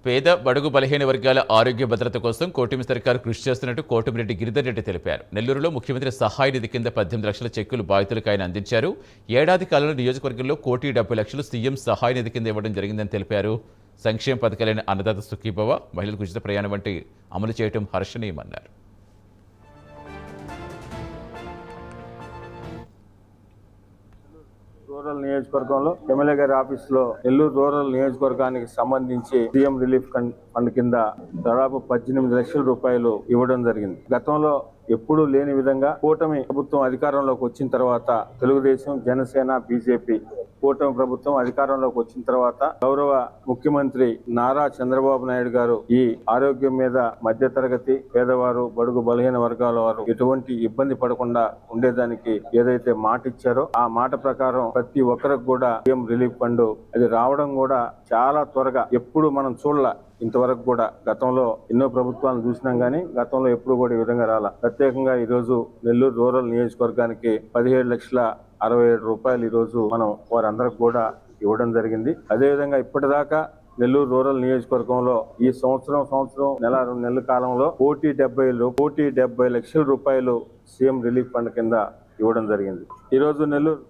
పేద బడుగు బలహీన వర్గాల ఆరోగ్య భద్రత కోసం కూటమి సర్కారు కృషి చేస్తున్నట్టు కోటమిరెడ్డి గిరిధర్ రెడ్డి తెలిపారు. నెల్లూరులో ముఖ్యమంత్రి సహాయ నిధి కింద 18 లక్షల చెక్కులు బాధితులకు ఆయన అందించారు. ఏడాది కాలంలో నియోజకవర్గంలో 1,70,00,000 సీఎం సహాయ నిధి కింద ఇవ్వడం జరిగిందని తెలిపారు. సంక్షేమ పథకాలైన అన్నదాత సుఖీభవ, మహిళలకు ఉచిత ప్రయాణం వంటి అమలు చేయడం హర్షణీయమన్నారు. రూరల్ నియోజకవర్గంలో ఎమ్మెల్యే గారి ఆఫీసులో నెల్లూరు రూరల్ నియోజకవర్గానికి సంబంధించి సీఎం రిలీఫ్ ఫండ్ కింద దాదాపు 18 లక్షల రూపాయలు ఇవ్వడం జరిగింది. గతంలో ఎప్పుడూ లేని విధంగా కూటమి ప్రభుత్వం అధికారంలోకి వచ్చిన తర్వాత తెలుగుదేశం, జనసేన, బీజేపీ కూటమి ప్రభుత్వం అధికారంలోకి వచ్చిన తర్వాత గౌరవ ముఖ్యమంత్రి నారా చంద్రబాబు నాయుడు గారు ఈ ఆరోగ్యం మీద మధ్యతరగతి, పేదవారు, బడుగు బలహీన వర్గాల వారు ఎటువంటి ఇబ్బంది పడకుండా ఉండేదానికి ఏదైతే మాట ఇచ్చారో ఆ మాట ప్రకారం ప్రతి ఒక్కరికి కూడా సీఎం రిలీఫ్ ఫండ్ అది రావడం కూడా చాలా త్వరగా, ఎప్పుడు మనం చూడలే ఇంతవరకు కూడా. గతంలో ఎన్నో ప్రభుత్వాలను చూసినాం కానీ గతంలో ఎప్పుడు కూడా ఈ విధంగా రాలా. ప్రత్యేకంగా ఈ రోజు నెల్లూరు రూరల్ నియోజకవర్గానికి 17,67,000 రూపాయలు ఈ రోజు మనం వారందరికి కూడా ఇవ్వడం జరిగింది. అదేవిధంగా ఇప్పటిదాకా నెల్లూరు రూరల్ నియోజకవర్గంలో ఈ సంవత్సరం నెల 2 నెలల కాలంలో 1,70,00,000 రూపాయలు సీఎం రిలీఫ్ ఫండ్ కింద ఇవ్వడం జరిగింది. ఈ రోజు నెల్లూరు